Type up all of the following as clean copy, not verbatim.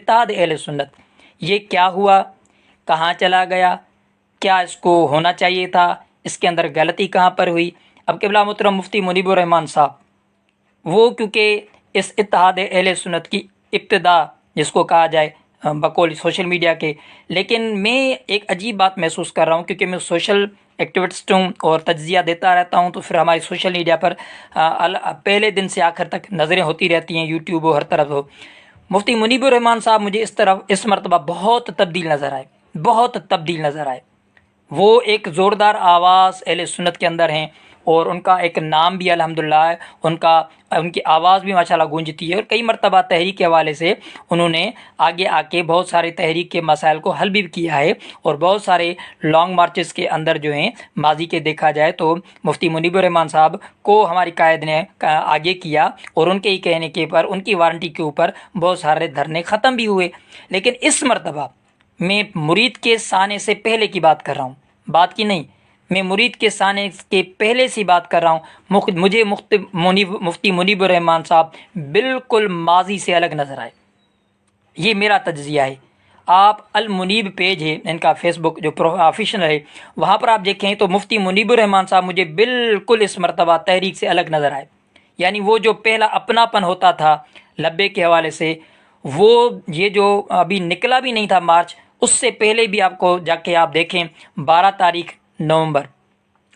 اتحاد اہل سنت، یہ کیا ہوا، کہاں چلا گیا، کیا اس کو ہونا چاہیے تھا، اس کے اندر غلطی کہاں پر ہوئی؟ اب قبلہ محترم مفتی منیب الرحمان صاحب وہ کیونکہ اس اتحاد اہل سنت کی ابتدا جس کو کہا جائے بقول سوشل میڈیا کے، لیکن میں ایک عجیب بات محسوس کر رہا ہوں کیونکہ میں سوشل ایکٹیوسٹ ہوں اور تجزیہ دیتا رہتا ہوں، تو پھر ہماری سوشل میڈیا پر پہلے دن سے آخر تک نظریں ہوتی رہتی ہیں، یوٹیوب ہو ہر طرف ہو۔ مفتی منیب الرحمان صاحب مجھے اس مرتبہ بہت تبدیل نظر آئے، بہت تبدیل نظر آئے۔ وہ ایک زوردار آواز اہل سنت کے اندر ہیں اور ان کا ایک نام بھی الحمدللہ ہے، ان کی آواز بھی ماشاءاللہ گونجتی ہے، اور کئی مرتبہ تحریک کے حوالے سے انہوں نے آگے آ کے بہت سارے تحریک کے مسائل کو حل بھی کیا ہے، اور بہت سارے لانگ مارچز کے اندر جو ہیں ماضی کے دیکھا جائے تو مفتی منیب الرحمان صاحب کو ہماری قائد نے آگے کیا، اور ان کے ہی کہنے کے پر ان کی وارنٹی کے اوپر بہت سارے دھرنے ختم بھی ہوئے۔ لیکن اس مرتبہ میں مرید کے سانے سے پہلے کی بات کر رہا ہوں، بات کی نہیں، میں مرید کے سانے کے پہلے سے بات کر رہا ہوں۔ مجھے مفتی منیب الرحمان صاحب بالکل ماضی سے الگ نظر آئے، یہ میرا تجزیہ ہے۔ آپ المنیب پیج ہے ان کا فیس بک جو آفیشیل ہے، وہاں پر آپ دیکھیں تو مفتی منیب الرحمان صاحب مجھے بالکل اس مرتبہ تحریک سے الگ نظر آئے، یعنی وہ جو پہلا اپناپن ہوتا تھا لبے کے حوالے سے، وہ یہ جو ابھی نکلا بھی نہیں تھا مارچ، اس سے پہلے بھی آپ کو جا کے آپ دیکھیں 12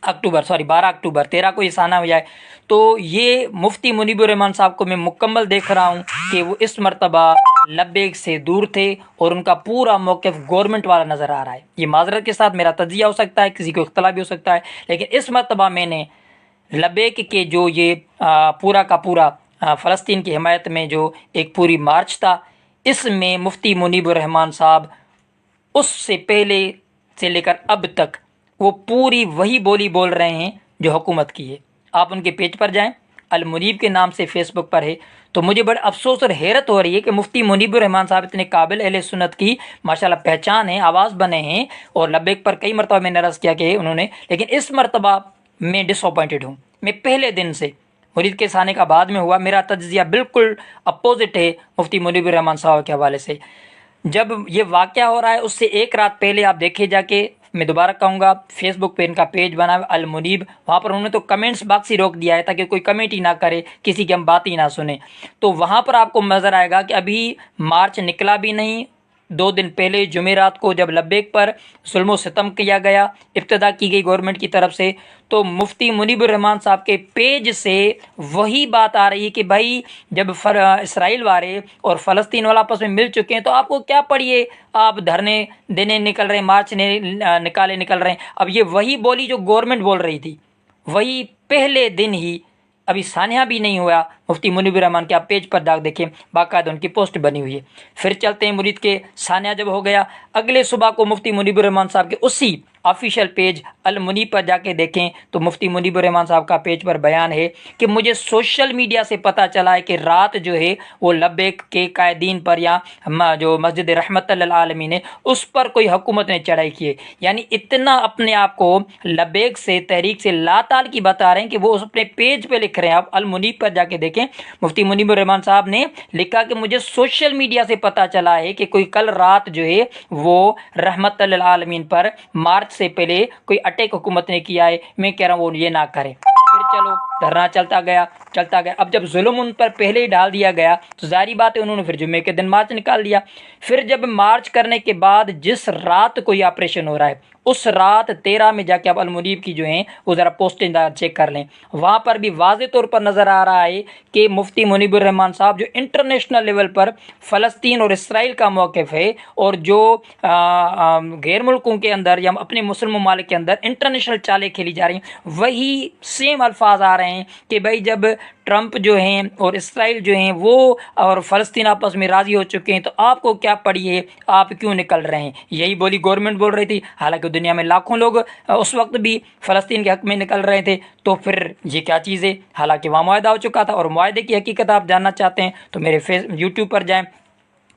اکتوبر 13 کو یہ سانہ ہو جائے، تو یہ مفتی منیب الرحمان صاحب کو میں مکمل دیکھ رہا ہوں کہ وہ اس مرتبہ لبیک سے دور تھے اور ان کا پورا موقف گورنمنٹ والا نظر آ رہا ہے۔ یہ معذرت کے ساتھ میرا تجزیہ ہو سکتا ہے، کسی کو اختلاف بھی ہو سکتا ہے، لیکن اس مرتبہ میں نے لبیک کے جو یہ پورا کا پورا فلسطین کی حمایت میں جو ایک پوری مارچ تھا، اس میں مفتی منیب الرحمان صاحب اس سے پہلے سے لے کر اب تک وہ پوری وہی بولی بول رہے ہیں جو حکومت کی ہے۔ آپ ان کے پیج پر جائیں، المنیب کے نام سے فیس بک پر ہے، تو مجھے بڑا افسوس اور حیرت ہو رہی ہے کہ مفتی منیب الرحمان صاحب اتنے قابل اہل سنت کی ماشاءاللہ پہچان ہے، آواز بنے ہیں، اور لبیک پر کئی مرتبہ میں نے عرض کیا کہ انہوں نے، لیکن اس مرتبہ میں ڈس اپوائنٹڈ ہوں۔ میں پہلے دن سے مرید کے سانے کا بعد میں ہوا، میرا تجزیہ بالکل اپوزٹ ہے مفتی منیب الرحمان صاحب کے حوالے سے۔ جب یہ واقعہ ہو رہا ہے اس سے ایک رات پہلے آپ دیکھے جا کے، میں دوبارہ کہوں گا فیس بک پہ ان کا پیج بنا ہے المنیب، وہاں پر انہوں نے تو کمنٹس باکس ہی روک دیا ہے تاکہ کوئی کمنٹ ہی نہ کرے، کسی کی ہم بات ہی نہ سنیں، تو وہاں پر آپ کو نظر آئے گا کہ ابھی مارچ نکلا بھی نہیں۔ 2 دن پہلے جمعرات کو جب لبیک پر ظلم و ستم کیا گیا، ابتدا کی گئی گورنمنٹ کی طرف سے، تو مفتی منیب الرحمان صاحب کے پیج سے وہی بات آ رہی ہے کہ بھائی جب اسرائیل والے اور فلسطین والا آپس میں مل چکے ہیں تو آپ کو کیا پڑھیے، آپ دھرنے دینے نکل رہے ہیں، مارچ نکل رہے ہیں۔ اب یہ وہی بولی جو گورنمنٹ بول رہی تھی، وہی پہلے دن ہی، ابھی سانحہ بھی نہیں ہوا، مفتی منیب الرحمان کے آپ پیج پر جا دیکھیں، باقاعدہ ان کی پوسٹ بنی ہوئی ہے۔ پھر چلتے ہیں مرید کے سانحہ جب ہو گیا، اگلے صبح کو مفتی منیب الرحمان صاحب کے اسی آفیشیل پیج المنیب پر جا کے دیکھیں تو مفتی منیب الرحمان صاحب کا پیج پر بیان ہے کہ مجھے سوشل میڈیا سے پتہ چلا ہے کہ رات جو ہے وہ لبیک کے قائدین پر یا جو مسجد رحمت للعالمین ہے اس پر کوئی حکومت نے چڑھائی کی ہے، یعنی اتنا اپنے آپ کو لبیک سے تحریک سے لا تعلقی بتا رہے ہیں کہ وہ اس اپنے پیج پہ لکھ رہے ہیں۔ آپ المنیب پر جا کے دیکھیں، مفتی منیب الرحمان صاحب نے لکھا کہ مجھے سوشل میڈیا سے پتہ چلا ہے کہ کوئی کل رات جو ہے وہ رحمت للعالمین پر مارچ سے پہلے کوئی اٹیک حکومت نے کیا ہے، میں کہہ رہا ہوں وہ یہ نہ کریں۔ پھر چلو دھرنا چلتا گیا۔ اب جب ظلم ان پر پہلے ہی ڈال دیا گیا تو ظاہری بات ہے انہوں نے پھر جمعے کے دن مارچ نکال دیا۔ پھر جب مارچ کرنے کے بعد جس رات کو یہ آپریشن ہو رہا ہے، اس رات 13 میں جا کے آپ المنیب کی جو ہیں وہ ذرا پوسٹیں چیک کر لیں، وہاں پر بھی واضح طور پر نظر آ رہا ہے کہ مفتی منیب الرحمان صاحب جو انٹرنیشنل لیول پر فلسطین اور اسرائیل کا موقف ہے، اور جو غیر ملکوں کے اندر یا اپنے مسلم ممالک کے اندر انٹرنیشنل چالیں کھیلی جا رہی ہیں، وہی سیم الفاظ آ رہے ہیں کہ بھائی جب ٹرمپ جو ہیں اور اسرائیل جو ہیں وہ اور فلسطین آپس میں راضی ہو چکے ہیں تو آپ کو کیا پڑی ہے، آپ کیوں نکل رہے ہیں؟ یہی بولی گورنمنٹ بول رہی تھی، حالانکہ دنیا میں لاکھوں لوگ اس وقت بھی فلسطین کے حق میں نکل رہے تھے، تو پھر یہ کیا چیز ہے؟ حالانکہ وہاں معاہدہ ہو چکا تھا، اور معاہدے کی حقیقت آپ جاننا چاہتے ہیں تو میرے یوٹیوب پر جائیں،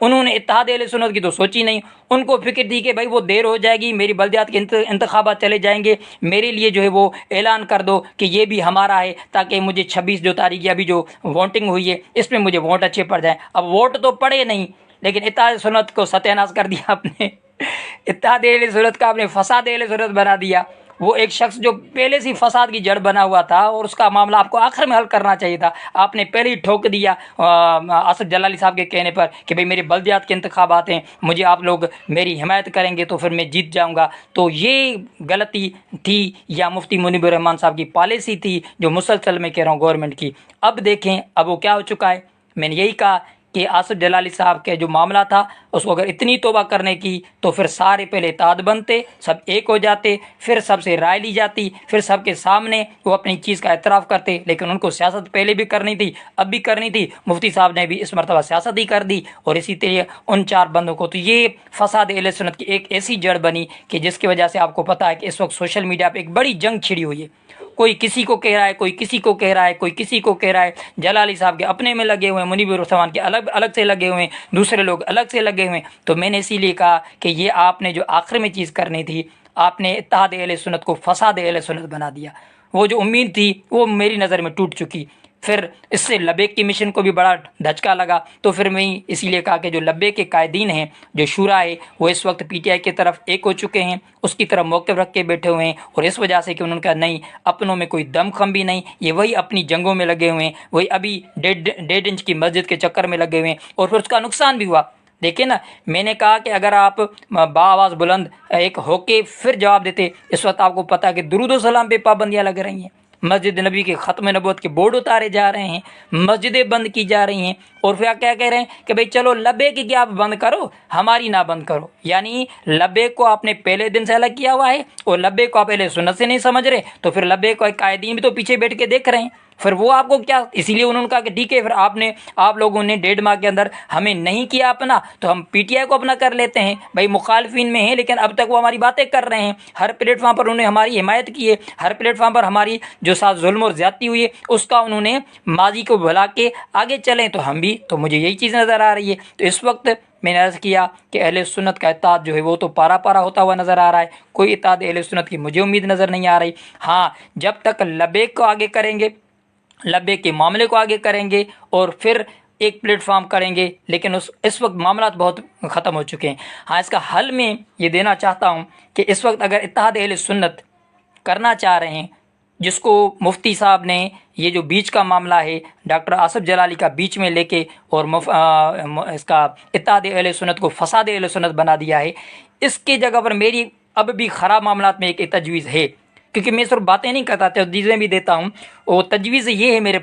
انہوں نے اتحاد اہل سنت کی تو سوچی نہیں، ان کو فکر تھی کہ بھائی وہ دیر ہو جائے گی، میری بلدیات کے انتخابات چلے جائیں گے، میرے لیے جو ہے وہ اعلان کر دو کہ یہ بھی ہمارا ہے، تاکہ مجھے 26 جو تاریخ ابھی جو ووٹنگ ہوئی ہے اس میں مجھے ووٹ اچھے پڑ جائیں۔ اب ووٹ تو پڑے نہیں، لیکن اتحاد سنت کو ستیہ ناش کر دیا آپ نے، اتحاد اہل سنت کا آپ نے فساد اہل سنت بنا دیا۔ وہ ایک شخص جو پہلے سے فساد کی جڑ بنا ہوا تھا اور اس کا معاملہ آپ کو آخر میں حل کرنا چاہیے تھا، آپ نے پہلے ہی ٹھوک دیا اسد جلالی صاحب کے کہنے پر کہ بھئی میرے بلدیات کے انتخابات ہیں، مجھے آپ لوگ میری حمایت کریں گے تو پھر میں جیت جاؤں گا۔ تو یہ غلطی تھی یا مفتی منیب الرحمان صاحب کی پالیسی تھی جو مسلسل میں کہہ رہا ہوں گورنمنٹ کی۔ اب دیکھیں اب وہ کیا ہو چکا ہے۔ میں نے یہی کہا کہ آصف جلالی صاحب کے جو معاملہ تھا اس کو اگر اتنی توبہ کرنے کی تو پھر سارے پہلے اتحاد بنتے، سب ایک ہو جاتے، پھر سب سے رائے لی جاتی، پھر سب کے سامنے وہ اپنی چیز کا اعتراف کرتے۔ لیکن ان کو سیاست پہلے بھی کرنی تھی، اب بھی کرنی تھی، مفتی صاحب نے بھی اس مرتبہ سیاست ہی کر دی، اور اسی طرح ان 4 بندوں کو۔ تو یہ فساد اہل سنت کی ایک ایسی جڑ بنی کہ جس کی وجہ سے آپ کو پتہ ہے کہ اس وقت سوشل میڈیا پہ ایک بڑی جنگ چھڑی ہوئی ہے، کوئی کسی کو کہہ رہا ہے، کوئی کسی کو کہہ رہا ہے، کوئی کسی کو کہہ رہا ہے۔ جلالی صاحب کے اپنے میں لگے ہوئے ہیں، منیب الرحمان کے الگ سے لگے ہوئے ہیں، دوسرے لوگ الگ سے لگے ہوئے ہیں۔ تو میں نے اسی لیے کہا کہ یہ آپ نے جو آخر میں چیز کرنی تھی، آپ نے اتحاد اہل سنت کو فساد اہل سنت بنا دیا۔ وہ جو امید تھی وہ میری نظر میں ٹوٹ چکی۔ پھر اس سے لبیک کی مشن کو بھی بڑا دھچکا لگا، تو پھر میں اسی لیے کہا کہ جو لبیک کے قائدین ہیں، جو شورا ہے، وہ اس وقت پی ٹی آئی کی طرف ایک ہو چکے ہیں، اس کی طرف موقف رکھ کے بیٹھے ہوئے ہیں، اور اس وجہ سے کہ انہوں نے کہا نہیں، اپنوں میں کوئی دم خم بھی نہیں، یہ وہی اپنی جنگوں میں لگے ہوئے ہیں، وہی ابھی 1.5 انچ کی مسجد کے چکر میں لگے ہوئے ہیں، اور پھر اس کا نقصان بھی ہوا۔ دیکھیں نا، میں نے کہا کہ اگر آپ بآواز بلند ایک ہو کے پھر جواب دیتے، اس وقت آپ کو پتہ ہے کہ درود و سلام پہ پابندیاں لگ رہی ہیں، مسجد نبی کے ختم نبوت کے بورڈ اتارے جا رہے ہیں، مسجدیں بند کی جا رہی ہیں، اور پھر کیا کہہ رہے ہیں کہ بھئی چلو لبیک کی آپ بند کرو، ہماری نہ بند کرو۔ یعنی لبیک کو آپ نے پہلے دن سے الگ کیا ہوا ہے، اور لبیک کو آپ اہل سنت سے نہیں سمجھ رہے، تو پھر لبیک کو قائدین بھی تو پیچھے بیٹھ کے دیکھ رہے ہیں، پھر وہ آپ کو کیا، اسی لیے انہوں نے کہا کہ ٹھیک ہے، پھر آپ لوگوں نے 1.5 ماہ کے اندر ہمیں نہیں کیا اپنا، تو ہم پی ٹی آئی کو اپنا کر لیتے ہیں۔ بھائی مخالفین میں ہیں لیکن اب تک وہ ہماری باتیں کر رہے ہیں، ہر پلیٹ فارم پر انہوں نے ہماری حمایت کی ہے، ہر پلیٹ فارم پر ہماری جو ساتھ ظلم اور زیادتی ہوئی ہے اس کا انہوں نے ماضی کو بھلا کے آگے چلیں، تو ہم بھی، تو مجھے یہی چیز نظر آ رہی ہے۔ تو اس وقت میں نے عرض کیا کہ اہل سنت کا اتحاد جو ہے وہ تو پارا پارا ہوتا ہوا نظر آ رہا ہے، کوئی اتحاد اہل سنت کی مجھے امید نظر نہیں آ رہی۔ ہاں، جب تک لبیک کو آگے کریں گے، لبیک کے معاملے کو آگے کریں گے، اور پھر ایک پلیٹ فارم کریں گے، لیکن اس وقت معاملات بہت ختم ہو چکے ہیں۔ ہاں، اس کا حل میں یہ دینا چاہتا ہوں کہ اس وقت اگر اتحاد اہل سنت کرنا چاہ رہے ہیں، جس کو مفتی صاحب نے یہ جو بیچ کا معاملہ ہے ڈاکٹر آصف جلالی کا بیچ میں لے کے اور اس کا اتحاد اہل سنت کو فساد اہل سنت بنا دیا ہے، اس کی جگہ پر میری اب بھی خراب معاملات میں ایک تجویز ہے، کیونکہ میں صرف باتیں نہیں کرتا، تجویزیں بھی دیتا ہوں، اور تجویز یہ ہے میرے